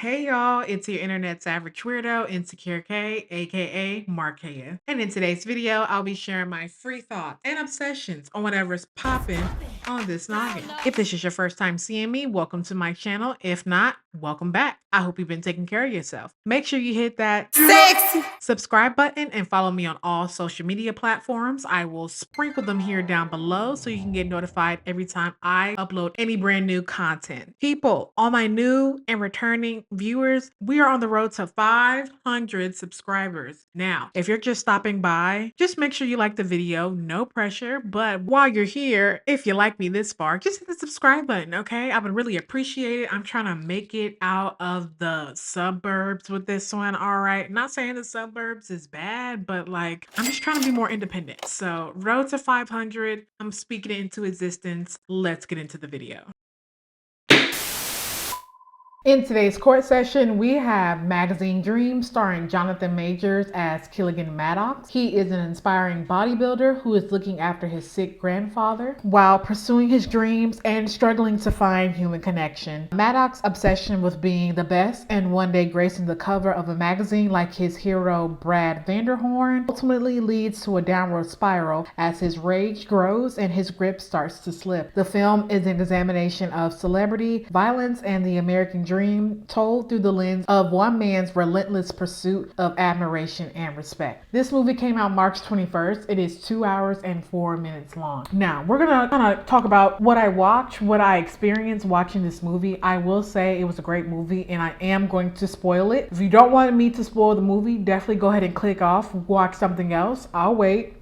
Hey y'all, it's your internet's average weirdo, Insecure K, aka Markeya. And in today's video, I'll be sharing my free thoughts and obsessions on whatever's popping on this noggin. If this is your first time seeing me, welcome to my channel. If not, welcome back. I hope you've been taking care of yourself. Make sure you hit that sexy subscribe button and follow me on all social media platforms. I will sprinkle them here down below so you can get notified every time I upload any brand new content. People, all my new and returning viewers, we are on the road to 500 subscribers. Now, if you're just stopping by, just make sure you like the video, no pressure. But while you're here, if you like me this far, just hit the subscribe button, okay? I would really appreciate it. I'm trying to make it out of the suburbs with this one, all right? Not saying the suburbs is bad, but like, I'm just trying to be more independent. So, road to 500, I'm speaking it into existence. Let's get into the video. In today's court session, we have Magazine Dreams starring Jonathan Majors as Killian Maddox. He is an inspiring bodybuilder who is looking after his sick grandfather while pursuing his dreams and struggling to find human connection. Maddox's obsession with being the best and one day gracing the cover of a magazine like his hero Brad Vanderhorn ultimately leads to a downward spiral as his rage grows and his grip starts to slip. The film is an examination of celebrity, violence, and the American dream told through the lens of one man's relentless pursuit of admiration and respect. This movie came out March 21st. It is 2 hours and 4 minutes long. Now, we're gonna kind of talk about what I watched, what I experienced watching this movie. I will say it was a great movie and I am going to spoil it. If you don't want me to spoil the movie, definitely go ahead and click off, watch something else. I'll wait.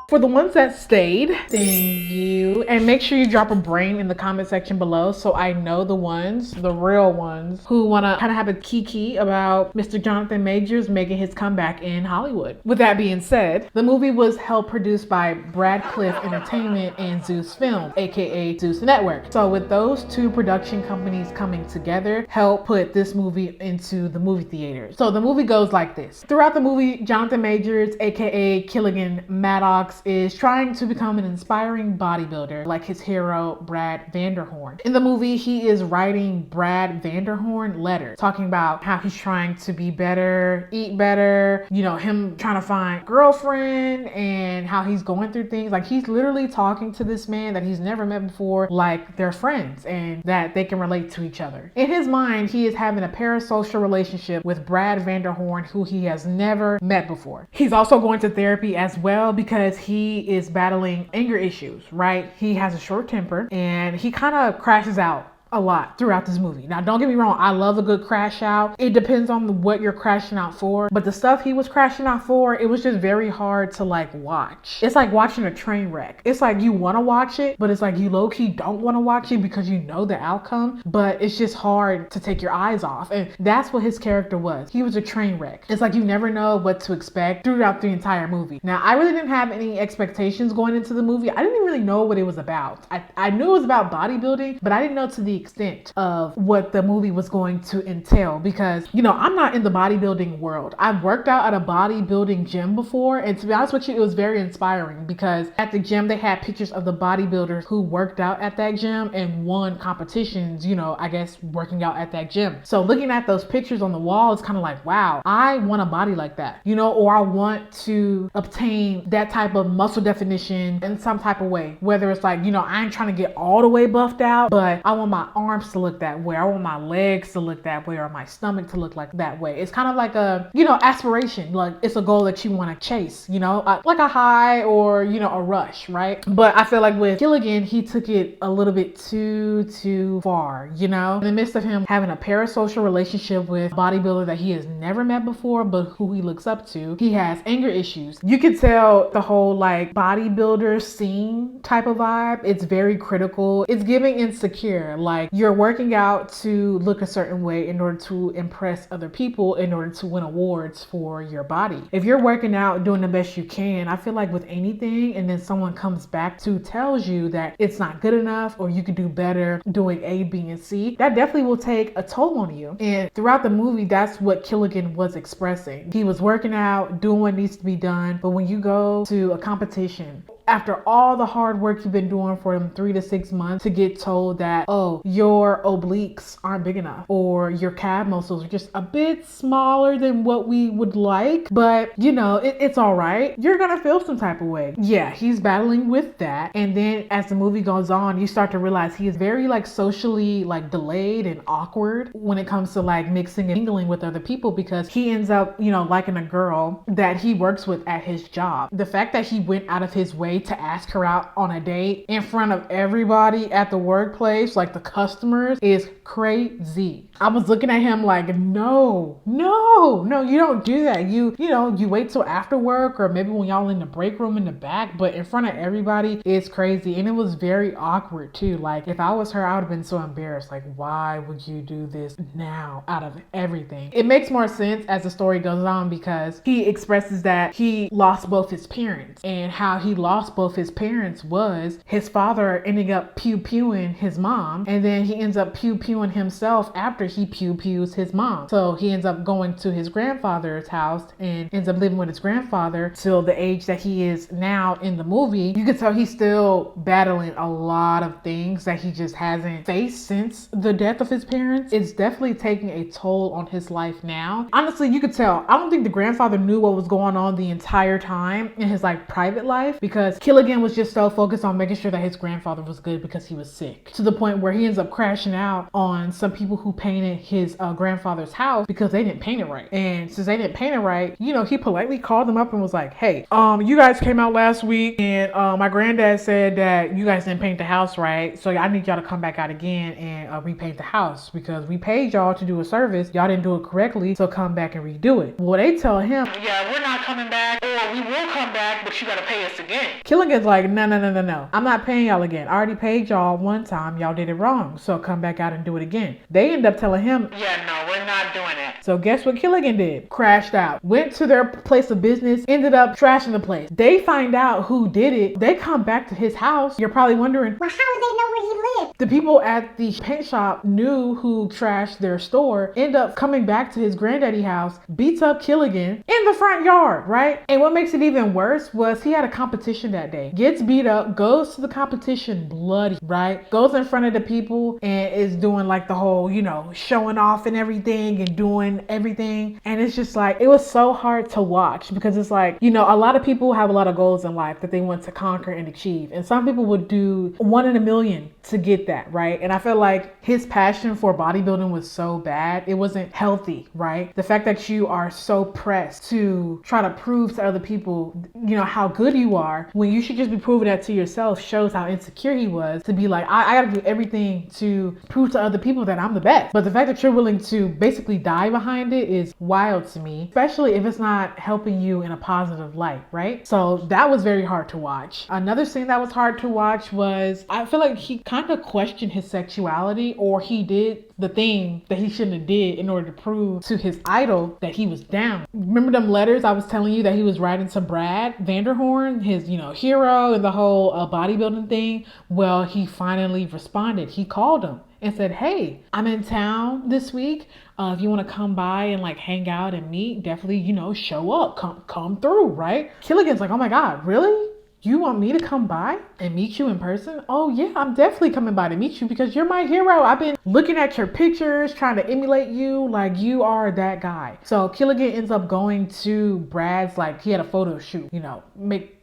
For the ones that stayed, thank you. And make sure you drop a brain in the comment section below so I know the ones, the real ones, who want to kind of have a kiki about Mr. Jonathan Majors making his comeback in Hollywood. With that being said, the movie was helped produced by Bradcliffe Entertainment and Zeus Film, aka Zeus Network. So with those two production companies coming together, help put this movie into the movie theaters. So the movie goes like this. Throughout the movie, Jonathan Majors, aka Killian Maddox, is trying to become an inspiring bodybuilder like his hero Brad Vanderhorn. In the movie, he is writing Brad Vanderhorn letters talking about how he's trying to be better, eat better, you know, him trying to find girlfriend and how he's going through things. Like, he's literally talking to this man that he's never met before like they're friends and that they can relate to each other. In his mind, he is having a parasocial relationship with Brad Vanderhorn, who he has never met before. He's also going to therapy as well because he is battling anger issues, right? He has a short temper and he kind of crashes out a lot throughout this movie. Now, don't get me wrong, I love a good crash out. It depends on what you're crashing out for, but the stuff he was crashing out for, it was just very hard to like watch. It's like watching a train wreck. It's like you want to watch it, but it's like you low-key don't want to watch it because you know the outcome, but it's just hard to take your eyes off. And that's what his character was. He was a train wreck. It's like you never know what to expect throughout the entire movie. Now, I really didn't have any expectations going into the movie. I didn't really know what it was about. I knew it was about bodybuilding, but I didn't know to the extent of what the movie was going to entail because, you know, I'm not in the bodybuilding world. I've worked out at a bodybuilding gym before, and to be honest with you, it was very inspiring because at the gym they had pictures of the bodybuilders who worked out at that gym and won competitions, you know, I guess working out at that gym. So looking at those pictures on the wall, it's kind of like, wow, I want a body like that, you know, or I want to obtain that type of muscle definition in some type of way, whether it's like, you know, I ain't trying to get all the way buffed out, but I want my arms to look that way. I want my legs to look that way or my stomach to look like that way. It's kind of like a, you know, aspiration. Like, it's a goal that you want to chase, you know, like a high or, you know, a rush, right? But I feel like with Killian, he took it a little bit too far, you know? In the midst of him having a parasocial relationship with a bodybuilder that he has never met before, but who he looks up to, he has anger issues. You could tell the whole like bodybuilder scene type of vibe. It's very critical. It's giving Insecure. Like, you're working out to look a certain way in order to impress other people, in order to win awards for your body. If you're working out doing the best you can, I feel like with anything, and then someone comes back to tells you that it's not good enough or you could do better doing A, B, and C, that definitely will take a toll on you. And throughout the movie, that's what Killian was expressing. He was working out, doing what needs to be done, but when you go to a competition after all the hard work you've been doing for them 3 to 6 months, to get told that, oh, your obliques aren't big enough, or your calf muscles are just a bit smaller than what we would like, but you know, it's all right. You're gonna feel some type of way. Yeah, he's battling with that. And then as the movie goes on, you start to realize he is very like socially like delayed and awkward when it comes to like mixing and mingling with other people, because he ends up, you know, liking a girl that he works with at his job. The fact that he went out of his way to ask her out on a date in front of everybody at the workplace, like the customers, is crazy. I was looking at him like, no, you don't do that. You know, you wait till after work, or maybe when y'all in the break room in the back, but in front of everybody is crazy. And it was very awkward too. Like if I was her, I would have been so embarrassed. Like, why would you do this now out of everything? It makes more sense as the story goes on, because he expresses that he lost both his parents, and how he lost both his parents was his father ending up pew-pewing his mom, and then he ends up pew-pewing himself after he pew-pews his mom. So he ends up going to his grandfather's house and ends up living with his grandfather till the age that he is now in the movie. You can tell he's still battling a lot of things that he just hasn't faced since the death of his parents. It's definitely taking a toll on his life now. Honestly, you could tell. I don't think the grandfather knew what was going on the entire time in his like private life, because Killigan was just so focused on making sure that his grandfather was good because he was sick, to the point where he ends up crashing out on some people who painted his grandfather's house because they didn't paint it right. And since they didn't paint it right, you know, he politely called them up and was like, hey, you guys came out last week and my granddad said that you guys didn't paint the house right, so I need y'all to come back out again and repaint the house, because we paid y'all to do a service, y'all didn't do it correctly, so come back and redo it. Well, they tell him, yeah, we're not coming back, or we will come back, but you gotta pay us again. Killigan's like, no, I'm not paying y'all again. I already paid y'all one time, y'all did it wrong, so come back out and do it again. They end up telling him, yeah, no, we're not doing that. So guess what Killigan did? Crashed out, went to their place of business, ended up trashing the place. They find out who did it. They come back to his house. You're probably wondering, well, how do they know where he lived? The people at the paint shop knew who trashed their store, end up coming back to his granddaddy house, beats up Killigan in the front yard, right? And what makes it even worse was he had a competition that day. Gets beat up, goes to the competition bloody, right? Goes in front of the people and is doing like the whole, you know, showing off and everything and doing everything. And it's just like, it was so hard to watch, because it's like, you know, a lot of people have a lot of goals in life that they want to conquer and achieve. And some people would do 1 in a million to get that, right? And I feel like his passion for bodybuilding was so bad, it wasn't healthy, right? The fact that you are so pressed to try to prove to other people, you know, how good you are, when you should just be proving that to yourself, shows how insecure he was, to be like, I gotta do everything to prove to other people that I'm the best. But the fact that you're willing to basically die behind it is wild to me, especially if it's not helping you in a positive light, right? So that was very hard to watch. Another scene that was hard to watch was, I feel like he kind of questioned his sexuality, or he did the thing that he shouldn't have did in order to prove to his idol that he was down. Remember them letters I was telling you that he was writing to Brad Vanderhorn, his, you know, hero and the whole bodybuilding thing? Well, he finally responded. He called him and said, hey, I'm in town this week. If you want to come by and like hang out and meet, definitely, you know, show up, come through, right? Killigan's like, oh my God, really? You want me to come by and meet you in person? Oh yeah, I'm definitely coming by to meet you because you're my hero. I've been looking at your pictures, trying to emulate you. Like, you are that guy. So Killigan ends up going to Brad's, like, he had a photo shoot, you know,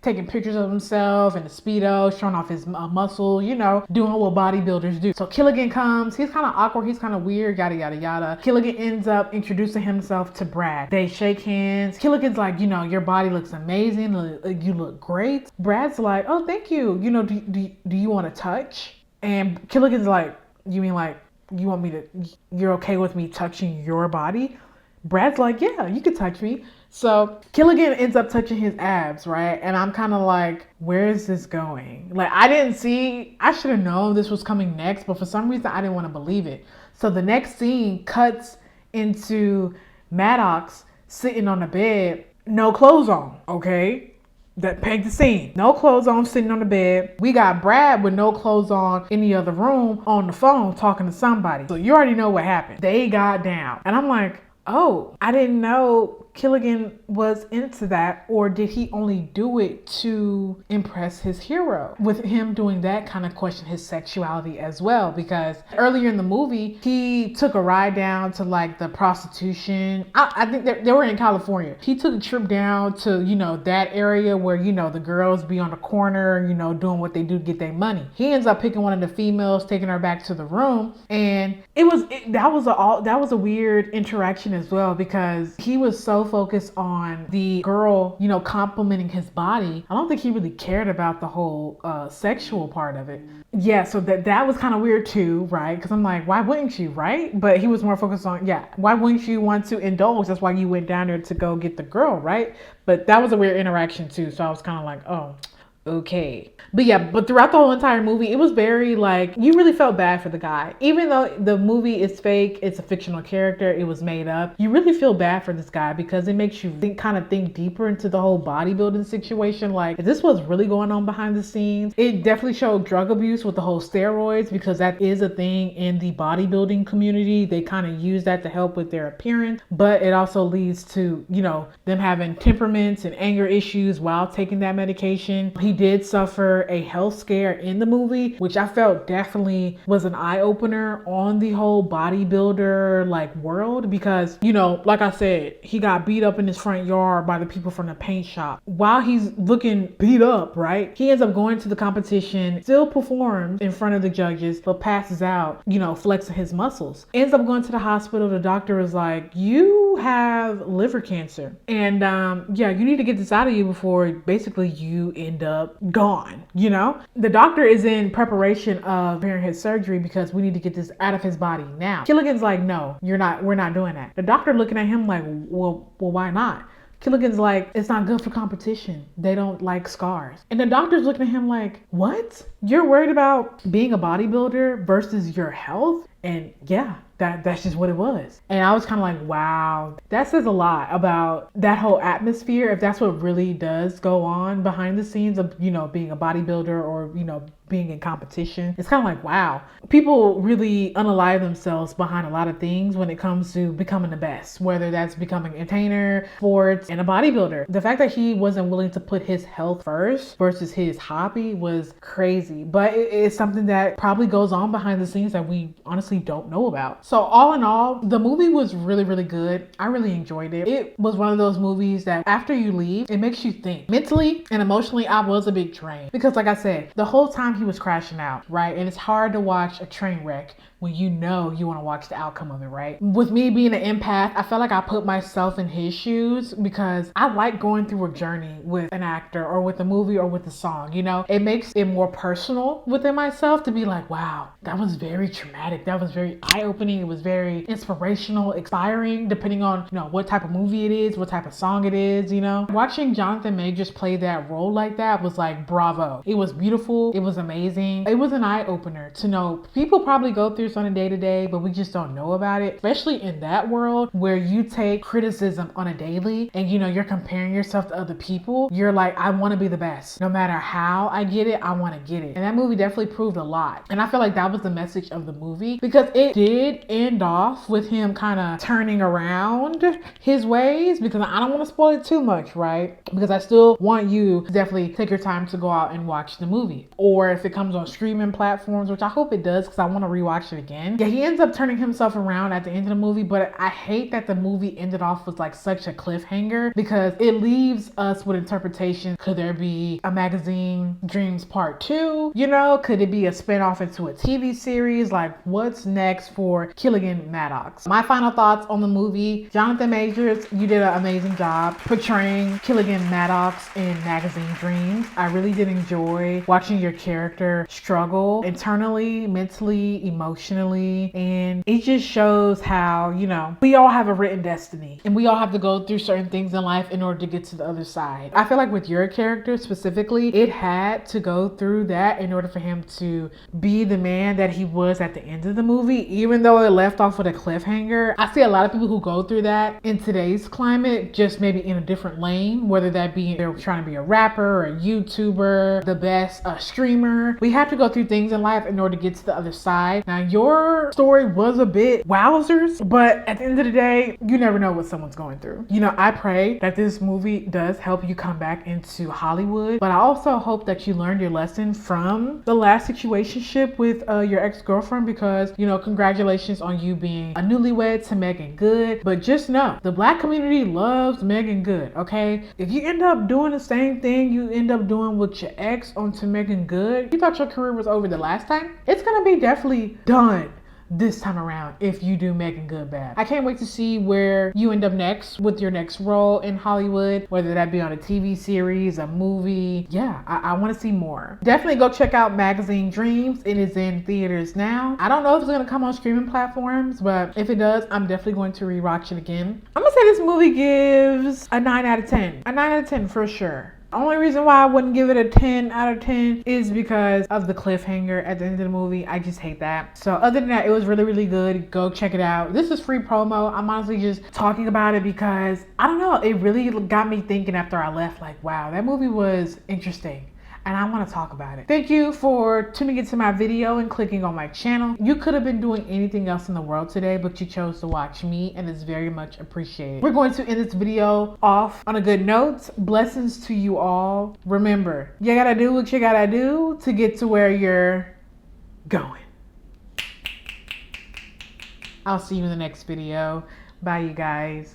taking pictures of himself in the Speedo, showing off his muscle, you know, doing what bodybuilders do. So Killigan comes, he's kind of awkward, he's kind of weird, yada, yada, yada. Killigan ends up introducing himself to Brad. They shake hands. Killigan's like, you know, your body looks amazing. You look great. Brad's like, oh, thank you. You know, do you want to touch? And Killigan's like, you mean like, you're okay with me touching your body? Brad's like, yeah, you can touch me. So Killigan ends up touching his abs, right? And I'm kind of like, where is this going? Like, I should have known this was coming next, but for some reason I didn't want to believe it. So the next scene cuts into Maddox sitting on the bed, no clothes on, okay? That pegged the scene. No clothes on, sitting on the bed. We got Brad with no clothes on in the other room on the phone talking to somebody. So you already know what happened. They got down. And I'm like, oh, I didn't know Killigan was into that, or did he only do it to impress his hero? With him doing that, kind of question his sexuality as well, because earlier in the movie, he took a ride down to like the prostitution. I think they were in California. He took a trip down to, you know, that area where, you know, the girls be on the corner, you know, doing what they do to get their money. He ends up picking one of the females, taking her back to the room, and that was a weird interaction as well, because he was so focused on the girl, you know, complimenting his body. I don't think he really cared about the whole sexual part of it. Yeah, so that was kind of weird too, right? Because I'm like, why wouldn't you, right? But he was more focused on, yeah, why wouldn't you want to indulge? That's why you went down there to go get the girl, right? But that was a weird interaction too. So I was kind of like, oh, okay. But yeah, but throughout the whole entire movie, it was very like, you really felt bad for the guy. Even though the movie is fake, it's a fictional character, it was made up, you really feel bad for this guy, because it makes you think deeper into the whole bodybuilding situation. Like, is this what's really going on behind the scenes? It definitely showed drug abuse with the whole steroids, because that is a thing in the bodybuilding community. They kind of use that to help with their appearance, but it also leads to, you know, them having temperaments and anger issues while taking that medication. He did suffer a health scare in the movie, which I felt definitely was an eye-opener on the whole bodybuilder like world, because, you know, like I said, he got beat up in his front yard by the people from the paint shop. While he's looking beat up, right, he ends up going to the competition, still performs in front of the judges, but passes out, you know, flexing his muscles. Ends up going to the hospital. The doctor is like, you have liver cancer, and yeah, you need to get this out of you before basically you end up gone. You know, the doctor is in preparation of preparing his surgery because we need to get this out of his body now. Killigan's like, no, we're not doing that. The doctor looking at him like, well, why not? Killigan's like, it's not good for competition. They don't like scars. And the doctor's looking at him like, what? You're worried about being a bodybuilder versus your health? And yeah, that's just what it was. And I was kind of like, wow, that says a lot about that whole atmosphere, if that's what really does go on behind the scenes of, you know, being a bodybuilder or, you know, being in competition. It's kind of like, wow, people really unalive themselves behind a lot of things when it comes to becoming the best, whether that's becoming an entertainer, sports, and a bodybuilder. The fact that he wasn't willing to put his health first versus his hobby was crazy, but it's something that probably goes on behind the scenes that we honestly don't know about. So all in all, the movie was really, really good. I really enjoyed it. It was one of those movies that after you leave, it makes you think. Mentally and emotionally, I was a bit drained, because like I said, the whole time he was crashing out, right? And it's hard to watch a train wreck when you know you want to watch the outcome of it, right? With me being an empath, I felt like I put myself in his shoes, because I like going through a journey with an actor or with a movie or with a song, you know? It makes it more personal within myself to be like, wow, that was very traumatic. That was very eye-opening. It was very inspirational, inspiring, depending on, you know, what type of movie it is, what type of song it is, you know? Watching Jonathan Majors play that role like that was like, bravo. It was beautiful. It was amazing. It was an eye-opener to know people probably go through on a day-to-day, but we just don't know about it, especially in that world where you take criticism on a daily and, you know, you're comparing yourself to other people. You're like, I want to be the best. No matter how I get it, I want to get it. And that movie definitely proved a lot. And I feel like that was the message of the movie, because it did end off with him kind of turning around his ways, because I don't want to spoil it too much, right? Because I still want you to definitely take your time to go out and watch the movie. Or if it comes on streaming platforms, which I hope it does, because I want to rewatch it again. Yeah, he ends up turning himself around at the end of the movie, but I hate that the movie ended off with like such a cliffhanger, because it leaves us with interpretation. Could there be a Magazine Dreams Part 2? You know, could it be a spinoff into a TV series? Like, what's next for Killigan Maddox? My final thoughts on the movie: Jonathan Majors, you did an amazing job portraying Killigan Maddox in Magazine Dreams. I really did enjoy watching your character struggle internally, mentally, emotionally, and it just shows how, you know, we all have a written destiny and we all have to go through certain things in life in order to get to the other side. I feel like with your character specifically, it had to go through that in order for him to be the man that he was at the end of the movie, even though it left off with a cliffhanger. I see a lot of people who go through that in today's climate, just maybe in a different lane, whether that be they're trying to be a rapper or a YouTuber, the best streamer. We have to go through things in life in order to get to the other side. Now, your story was a bit wowzers, but at the end of the day, you never know what someone's going through. You know, I pray that this movie does help you come back into Hollywood, but I also hope that you learned your lesson from the last situationship with your ex-girlfriend, because, you know, congratulations on you being a newlywed to Megan Good. But just know, the Black community loves Megan Good, okay? If you end up doing the same thing you end up doing with your ex onto Megan Good, you thought your career was over the last time, it's gonna be definitely done this time around if you do Megan Good bad. I can't wait to see where you end up next with your next role in Hollywood, whether that be on a TV series, a movie. Yeah, I want to see more. Definitely go check out Magazine Dreams. It is in theaters now. I don't know if it's going to come on streaming platforms, but if it does, I'm definitely going to rewatch it again. I'm going to say this movie gives a 9 out of 10. A 9 out of 10 for sure. Only reason why I wouldn't give it a 10 out of 10 is because of the cliffhanger at the end of the movie. I just hate that. So other than that, it was really, really good. Go check it out. This is free promo. I'm honestly just talking about it because, I don't know, it really got me thinking after I left, like, wow, that movie was interesting. And I want to talk about it. Thank you for tuning into my video and clicking on my channel. You could have been doing anything else in the world today, but you chose to watch me, and it's very much appreciated. We're going to end this video off on a good note. Blessings to you all. Remember, you gotta do what you gotta do to get to where you're going. I'll see you in the next video. Bye, you guys.